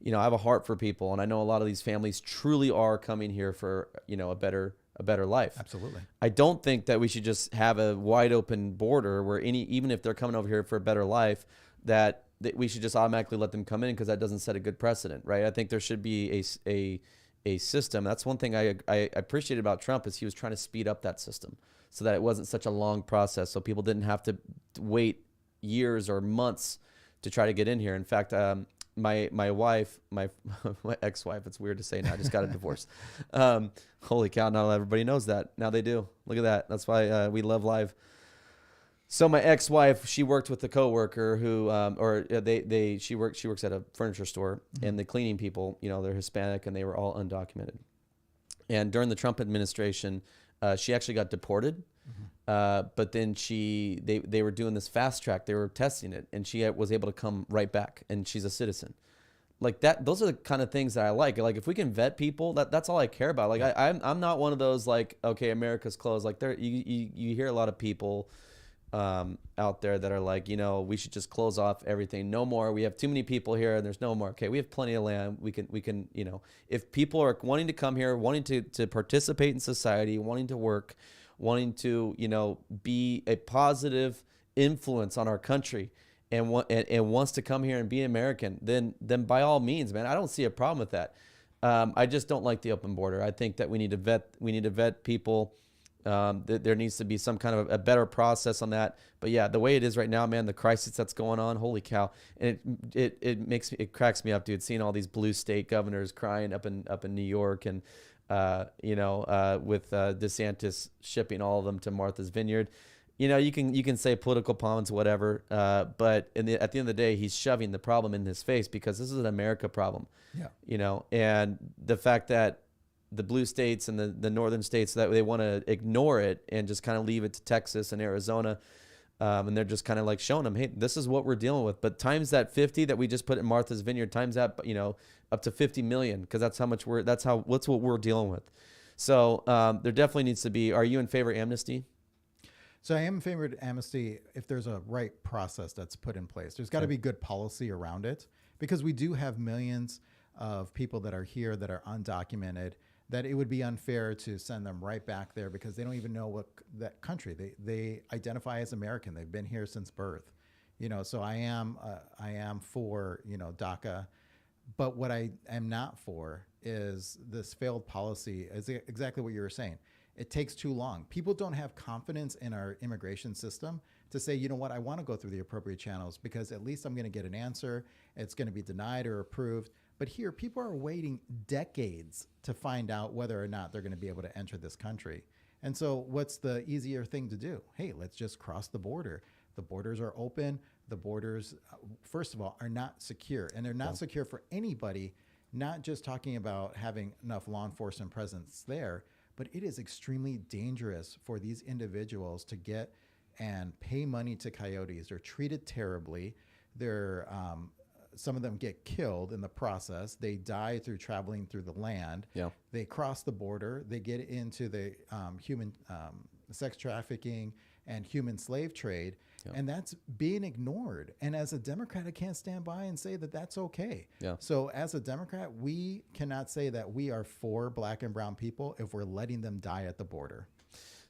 I have a heart for people, and I know a lot of these families truly are coming here for, a better life. Absolutely. I don't think that we should just have a wide open border where even if they're coming over here for a better life, that we should just automatically let them come in, because that doesn't set a good precedent, right? I think there should be a system. That's one thing I appreciated about Trump, is he was trying to speed up that system so that it wasn't such a long process, so people didn't have to wait years or months to try to get in here. In fact, my wife, my ex-wife, it's weird to say now, I just got a divorce. Holy cow, not everybody knows that. Now they do. Look at that. That's why we love live. So my ex-wife, she worked with a coworker who, she works at a furniture store, mm-hmm. and the cleaning people, they're Hispanic and they were all undocumented. And during the Trump administration, she actually got deported. Mm-hmm. But then they were doing this fast track. They were testing it, and she was able to come right back, and she's a citizen. Like that, those are the kind of things that I like. Like if we can vet people, that's all I care about. Like I'm not one of those like, okay, America's closed. Like you hear a lot of people out there that are like, we should just close off everything. No more. We have too many people here, and there's no more. Okay, we have plenty of land. We can, if people are wanting to come here, wanting to participate in society, wanting to work, wanting to, be a positive influence on our country, and wants to come here and be American, then by all means, man, I don't see a problem with that. I just don't like the open border. I think that we need to vet people. There needs to be some kind of a better process on that. But yeah, the way it is right now, man, the crisis that's going on, holy cow. And it cracks me up, dude, seeing all these blue state governors crying up in New York, and with DeSantis shipping all of them to Martha's Vineyard. You can say political pawns, whatever, but at the end of the day, he's shoving the problem in his face, because this is an America problem. Yeah. And the fact that the blue states and the northern states, that they want to ignore it and just kind of leave it to Texas and Arizona, and they're just kind of like showing them, hey, this is what we're dealing with. But times that 50 that we just put in Martha's Vineyard, times that up to 50 million, because that's what we're dealing with. So there definitely needs to be. Are you in favor of amnesty? So I am in favor of amnesty if there's a right process that's put in place. There's got to be good policy around it, because we do have millions of people that are here that are undocumented, that it would be unfair to send them right back there, because they don't even know what that country. They identify as American. They've been here since birth. So I am for, DACA. But what I am not for is this failed policy, is exactly what you were saying. It takes too long. People don't have confidence in our immigration system to say, you know what, I want to go through the appropriate channels, because at least I'm going to get an answer. It's going to be denied or approved. But here, people are waiting decades to find out whether or not they're going to be able to enter this country. And so what's the easier thing to do? Hey, let's just cross the border. The borders are open. The borders, first of all, are not secure. And they're not secure for anybody, not just talking about having enough law enforcement presence there, but it is extremely dangerous for these individuals to get and pay money to coyotes. They're treated terribly. Some of them get killed in the process. They die through traveling through the land. Yeah. They cross the border. They get into the human sex trafficking and human slave trade. Yeah. And that's being ignored. And as a Democrat, I can't stand by and say that that's okay. Yeah. So as a Democrat, we cannot say that we are for black and brown people if we're letting them die at the border.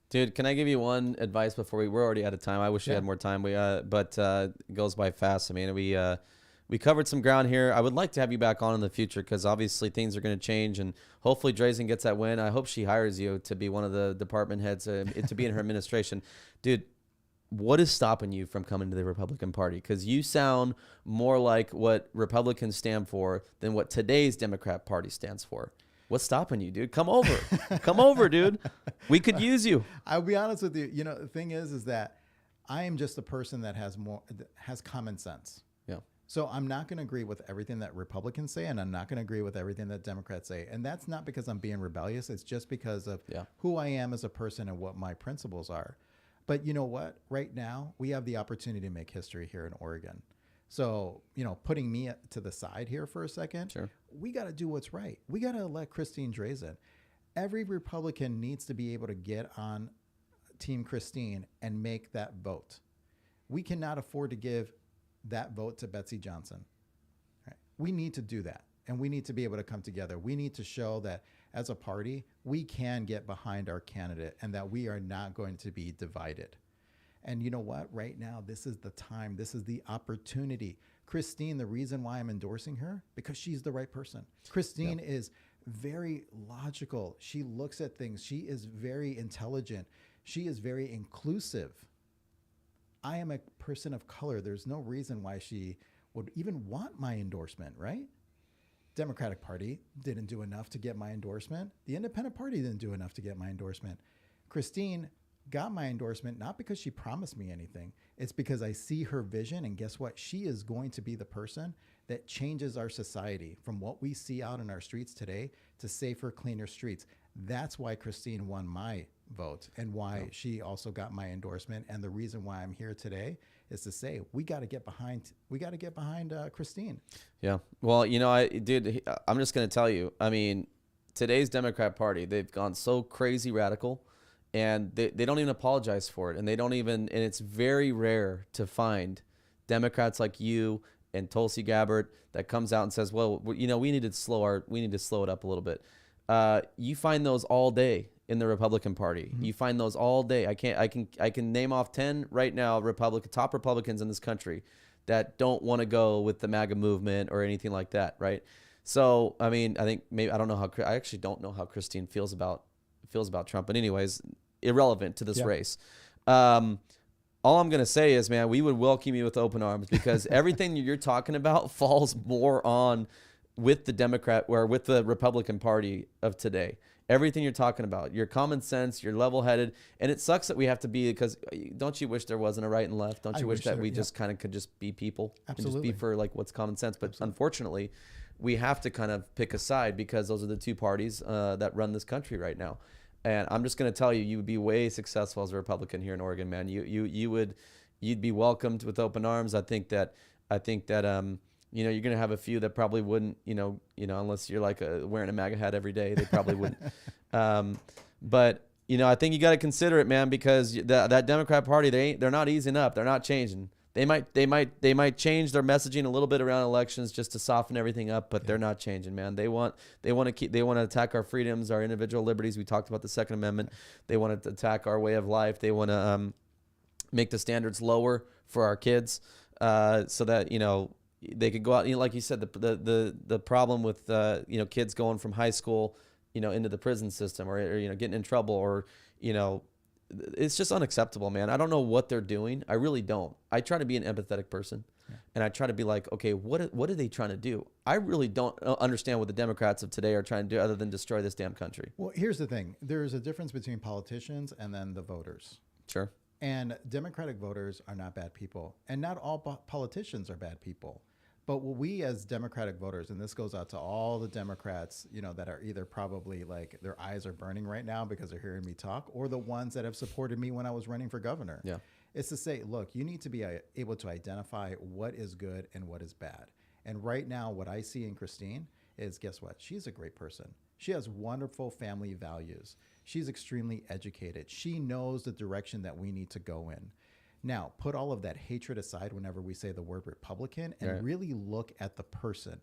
Dude, can I give you one advice before we're already out of time? I wish we had more time. But it goes by fast. I mean, we covered some ground here. I would like to have you back on in the future because obviously things are going to change, and hopefully Drazen gets that win. I hope she hires you to be one of the department heads to be in her administration. Dude, what is stopping you from coming to the Republican Party? Because you sound more like what Republicans stand for than what today's Democrat Party stands for. What's stopping you, dude? Come over. Come over, dude. We could use you. I'll be honest with you. You know, the thing is that I am just a person that has common sense. Yeah. So I'm not going to agree with everything that Republicans say, and I'm not going to agree with everything that Democrats say. And that's not because I'm being rebellious. It's just because of who I am as a person and what my principles are. But you know what? Right now, we have the opportunity to make history here in Oregon. So, you know, putting me to the side here for a second, we got to do what's right. We got to elect Christine Drazen. Every Republican needs to be able to get on Team Christine and make that vote. We cannot afford to give that vote to Betsy Johnson. Right? We need to do that. And we need to be able to come together. We need to show that as a party, we can get behind our candidate and that we are not going to be divided. And you know what? Right now, this is the time. This is the opportunity. Christine, the reason why I'm endorsing her, because she's the right person. Christine is very logical. She looks at things. She is very intelligent. She is very inclusive. I am a person of color. There's no reason why she would even want my endorsement, right? Democratic Party didn't do enough to get my endorsement. The Independent Party didn't do enough to get my endorsement. Christine got my endorsement not because she promised me anything. It's because I see her vision, and guess what? She is going to be the person that changes our society from what we see out in our streets today to safer, cleaner streets. That's why Christine won my vote and why she also got my endorsement. And the reason why I'm here today is to say we got to get behind Christine. Yeah. Well, you know, I'm just going to tell you, I mean, today's Democrat Party, they've gone so crazy radical, and they don't even apologize for it. And and it's very rare to find Democrats like you and Tulsi Gabbard that comes out and says, well, you know, we need to slow it up a little bit. You find those all day in the Republican Party. Mm-hmm. You find those all day. I can name off 10 right now top Republicans in this country that don't want to go with the MAGA movement or anything like that, right? So, I mean, I actually don't know how Christine feels about Trump. But anyways, irrelevant to this race. All I'm going to say is, man, we would welcome you with open arms because everything you're talking about falls more on with the Democrat or with the Republican Party of today. Everything you're talking about, your common sense, you're level-headed, and it sucks that we have to be, because don't you wish there wasn't a right and left? Don't you wish that we just kind of could just be people? Absolutely. And just be for like what's common sense. But unfortunately, we have to kind of pick a side because those are the two parties that run this country right now. And I'm just going to tell you, you would be way successful as a Republican here in Oregon, man. You'd be welcomed with open arms. I think that you know, you're going to have a few that probably wouldn't, you know, unless you're like wearing a MAGA hat every day, they probably wouldn't. But, you know, I think you got to consider it, man, because that Democrat Party, they're not easing up. They're not changing. They might change their messaging a little bit around elections just to soften everything up, but they're not changing, man. They want to attack our freedoms, our individual liberties. We talked about the Second Amendment. They want to attack our way of life. They want to make the standards lower for our kids, so that, you know, they could go out, you know, like you said, the problem with you know, kids going from high school, you know, into the prison system or you know, getting in trouble, or, you know, it's just unacceptable, man. I don't know what they're doing. I really don't. I try to be an empathetic person, and I try to be like, okay, what are they trying to do? I really don't understand what the Democrats of today are trying to do other than destroy this damn country. Well, here's the thing. There's a difference between politicians and then the voters. Sure. And Democratic voters are not bad people, and not all politicians are bad people. But what we as Democratic voters, and this goes out to all the Democrats, you know, that are either probably like their eyes are burning right now because they're hearing me talk, or the ones that have supported me when I was running for governor. Yeah. It's to say, look, you need to be able to identify what is good and what is bad. And right now, what I see in Christine is, guess what? She's a great person. She has wonderful family values. She's extremely educated. She knows the direction that we need to go in. Now, put all of that hatred aside whenever we say the word Republican and really look at the person.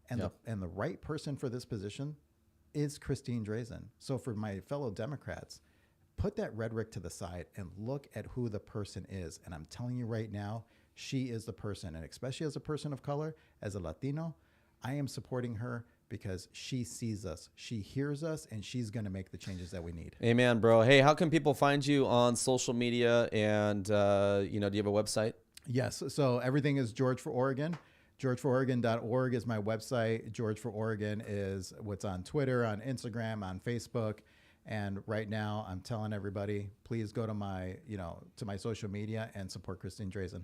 And, the right person for this position is Christine Drazen. So for my fellow Democrats, put that rhetoric to the side and look at who the person is. And I'm telling you right now, she is the person. And especially as a person of color, as a Latino, I am supporting her because she sees us, she hears us, and she's going to make the changes that we need. Amen, bro. Hey, how can people find you on social media? And, do you have a website? Yes. So everything is George for Oregon. GeorgeForOregon.org is my website. George for Oregon is what's on Twitter, on Instagram, on Facebook. And right now I'm telling everybody, please go to my, to my social media and support Christine Drazen.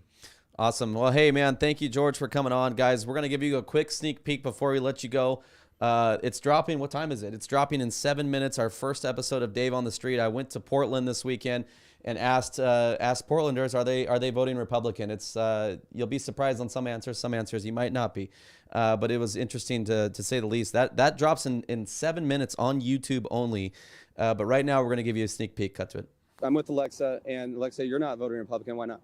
Awesome. Well, hey, man, thank you, George, for coming on. Guys, we're going to give you a quick sneak peek before we let you go. It's dropping. What time is it? It's dropping in 7 minutes, our first episode of Dave on the Street. I went to Portland this weekend and asked Portlanders, are they voting Republican? It's you'll be surprised on some answers you might not be. But it was interesting to say the least. That drops in 7 minutes on YouTube only. But right now, we're going to give you a sneak peek. Cut to it. I'm with Alexa, and Alexa, you're not voting Republican. Why not?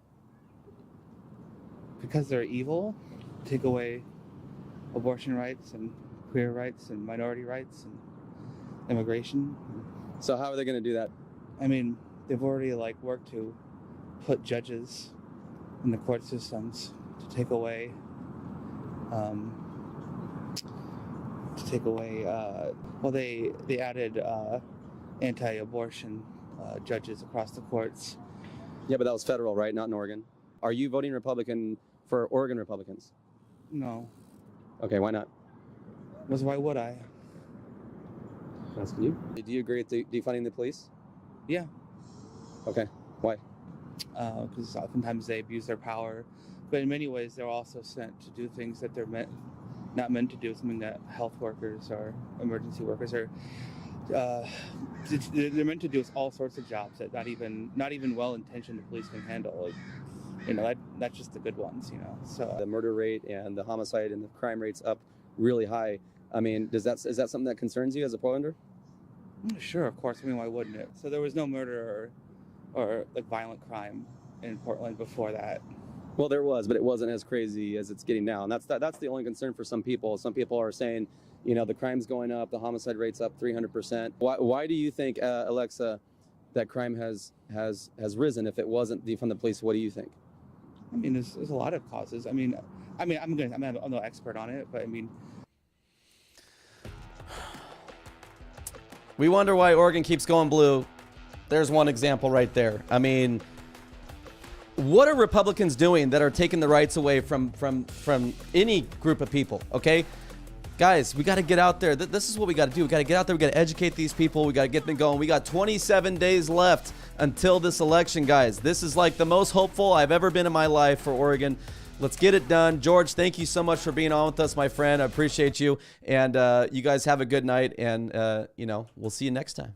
Because they're evil, take away abortion rights and queer rights and minority rights and immigration. So how are they going to do that? I mean, they've already worked to put judges in the court systems to take away, they added anti-abortion judges across the courts. Yeah, but that was federal, right? Not in Oregon. Are you voting Republican for Oregon Republicans? No. Okay, why not? Because why would I? Asking you. Do you agree with defunding the police? Yeah. Okay, why? Because oftentimes they abuse their power, but in many ways they're also sent to do things that they're not meant to do, something that health workers or emergency workers are. They're meant to do all sorts of jobs that not even well-intentioned police can handle. That's just the good ones, So The murder rate and the homicide and the crime rate's up really high. I mean, is that something that concerns you as a Portlander? Sure, of course. I mean, why wouldn't it? So there was no murder or violent crime in Portland before that. Well, there was, but it wasn't as crazy as it's getting now. And that's the only concern for some people. Some people are saying, the crime's going up, the homicide rate's up 300%. Why do you think, Alexa, that crime has risen? If it wasn't defund the police, what do you think? I mean, there's a lot of causes. I'm no expert on it, but I mean. We wonder why Oregon keeps going blue. There's one example right there. I mean, what are Republicans doing that are taking the rights away from any group of people? Okay, guys, we got to get out there. This is what we got to do. We got to get out there. We got to educate these people. We got to get them going. We got 27 days left until this election, guys. This is the most hopeful I've ever been in my life for Oregon. Let's get it done. George, thank you so much for being on with us, my friend. I appreciate you. And you guys have a good night. And, we'll see you next time.